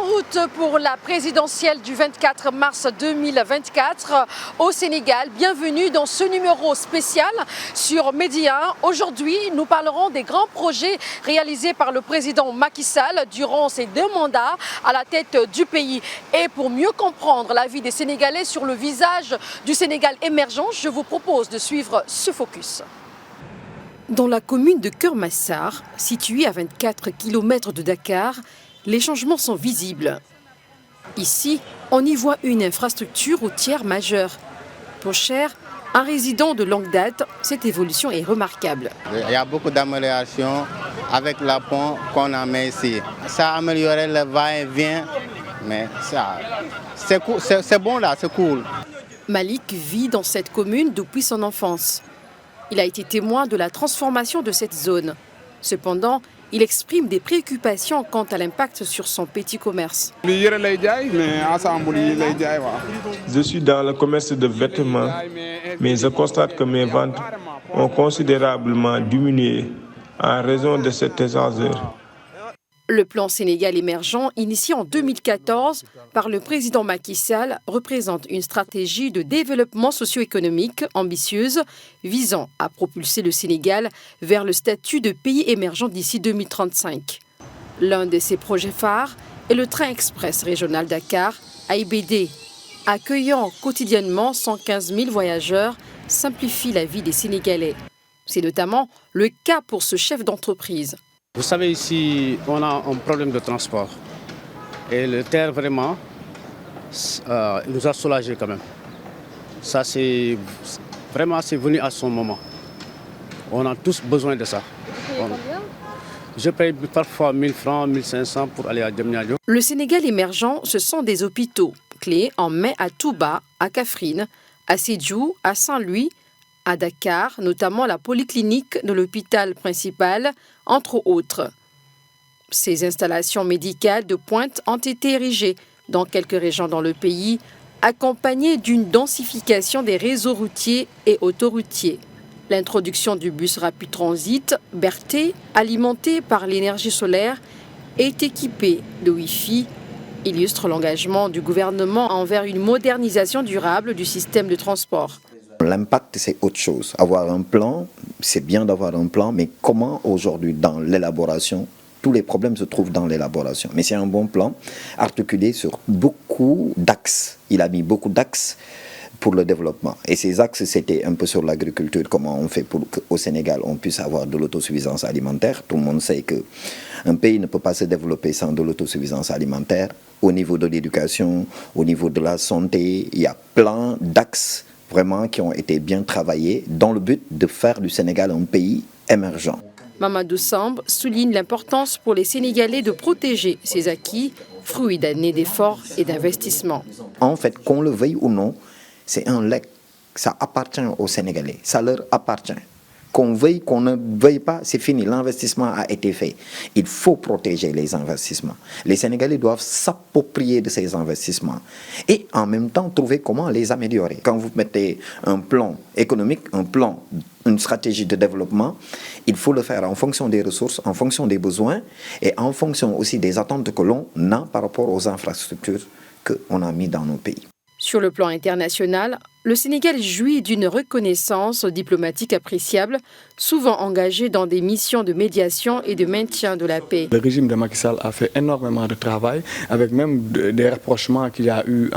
route pour la présidentielle du 24 mars 2024 au Sénégal. Bienvenue dans ce numéro spécial sur Medi 1. Aujourd'hui, nous parlerons des grands projets réalisés par le président Macky Sall durant ses 2 mandats à la tête du pays. Et pour mieux comprendre la vie des Sénégalais sur le visage du Sénégal émergent, je vous propose de suivre ce focus. Dans la commune de Keur Massar, située à 24 km de Dakar, les changements sont visibles. Ici, on y voit une infrastructure routière majeure. Pour Cher, un résident de longue date, cette évolution est remarquable. Il y a beaucoup d'améliorations avec la pont qu'on a mis ici. Ça a amélioré le va-et-vient, mais c'est bon là, c'est cool. Malik vit dans cette commune depuis son enfance. Il a été témoin de la transformation de cette zone. Cependant, il exprime des préoccupations quant à l'impact sur son petit commerce. Je suis dans le commerce de vêtements, mais je constate que mes ventes ont considérablement diminué en raison de cette essence. Le plan Sénégal émergent, initié en 2014 par le président Macky Sall, représente une stratégie de développement socio-économique ambitieuse visant à propulser le Sénégal vers le statut de pays émergent d'ici 2035. L'un de ses projets phares est le train express régional Dakar, AIBD. Accueillant quotidiennement 115 000 voyageurs, simplifie la vie des Sénégalais. C'est notamment le cas pour ce chef d'entreprise. Vous savez, ici, on a un problème de transport. Et le TER, vraiment, nous a soulagés quand même. Ça, c'est venu à son moment. On a tous besoin de ça. Je paye parfois 1000 francs, 1500 pour aller à Diamniadio. Le Sénégal émergent, ce sont des hôpitaux clés en main à Touba, à Kaffrine, à Sédhiou, à Saint-Louis, à Dakar, notamment la polyclinique de l'hôpital principal, entre autres. Ces installations médicales de pointe ont été érigées dans quelques régions dans le pays, accompagnées d'une densification des réseaux routiers et autoroutiers. L'introduction du bus rapide transit, Berthe, alimenté par l'énergie solaire, est équipé de Wi-Fi, illustre l'engagement du gouvernement envers une modernisation durable du système de transport. L'impact, c'est autre chose. Avoir un plan, c'est bien d'avoir un plan, mais comment aujourd'hui, dans l'élaboration, tous les problèmes se trouvent dans l'élaboration. Mais c'est un bon plan, articulé sur beaucoup d'axes. Il a mis beaucoup d'axes pour le développement. Et ces axes, c'était un peu sur l'agriculture, comment on fait pour qu'au Sénégal, on puisse avoir de l'autosuffisance alimentaire. Tout le monde sait qu'un pays ne peut pas se développer sans de l'autosuffisance alimentaire. Au niveau de l'éducation, au niveau de la santé, il y a plein d'axes vraiment qui ont été bien travaillés dans le but de faire du Sénégal un pays émergent. Mamadou Samb souligne l'importance pour les Sénégalais de protéger ces acquis, fruits d'années d'efforts et d'investissements. En fait, qu'on le veuille ou non, c'est un legs. Ça appartient aux Sénégalais, ça leur appartient. Qu'on veuille, qu'on ne veuille pas, c'est fini, l'investissement a été fait. Il faut protéger les investissements. Les Sénégalais doivent s'approprier de ces investissements et en même temps trouver comment les améliorer. Quand vous mettez un plan économique, une stratégie de développement, il faut le faire en fonction des ressources, en fonction des besoins et en fonction aussi des attentes que l'on a par rapport aux infrastructures qu'on a mis dans nos pays. Sur le plan international, le Sénégal jouit d'une reconnaissance diplomatique appréciable, souvent engagé dans des missions de médiation et de maintien de la paix. Le régime de Macky Sall a fait énormément de travail, avec même des rapprochements qu'il y a eu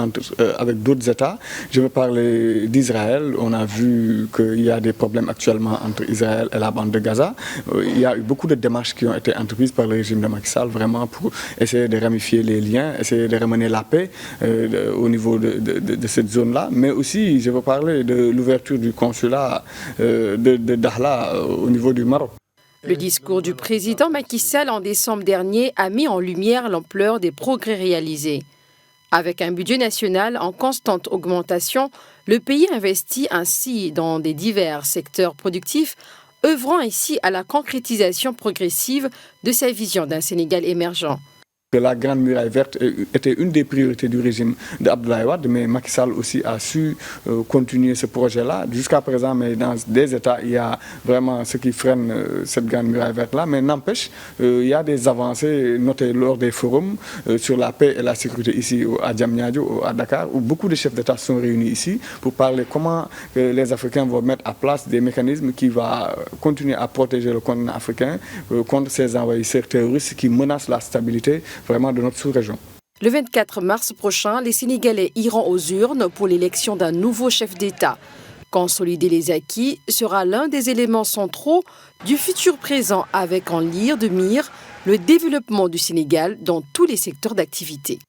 avec d'autres États. Je veux parler d'Israël. On a vu qu'il y a des problèmes actuellement entre Israël et la bande de Gaza. Il y a eu beaucoup de démarches qui ont été entreprises par le régime de Macky Sall, vraiment pour essayer de ramifier les liens, essayer de ramener la paix au niveau de cette zone-là, mais aussi je veux parler de l'ouverture du consulat de Dakhla au niveau du Maroc. Le discours du président Macky Sall en décembre dernier a mis en lumière l'ampleur des progrès réalisés. Avec un budget national en constante augmentation, le pays investit ainsi dans des divers secteurs productifs, œuvrant ainsi à la concrétisation progressive de sa vision d'un Sénégal émergent. que la Grande Muraille Verte était une des priorités du régime d'Abdoulaye Wade, mais Macky Sall aussi a su continuer ce projet-là. Jusqu'à présent, mais dans des États, il y a vraiment ce qui freine cette Grande Muraille Verte-là, mais n'empêche, il y a des avancées notées lors des forums sur la paix et la sécurité ici à Diamniadio, à Dakar, où beaucoup de chefs d'État sont réunis ici pour parler comment les Africains vont mettre à place des mécanismes qui vont continuer à protéger le continent africain contre ces envahisseurs terroristes qui menacent la stabilité vraiment de notre sous-région. Le 24 mars prochain, les Sénégalais iront aux urnes pour l'élection d'un nouveau chef d'État. Consolider les acquis sera l'un des éléments centraux du futur présent avec en ligne de mire le développement du Sénégal dans tous les secteurs d'activité.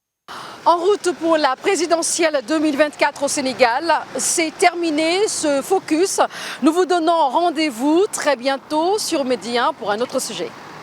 En route pour la présidentielle 2024 au Sénégal, c'est terminé ce focus. Nous vous donnons rendez-vous très bientôt sur Média 1 pour un autre sujet.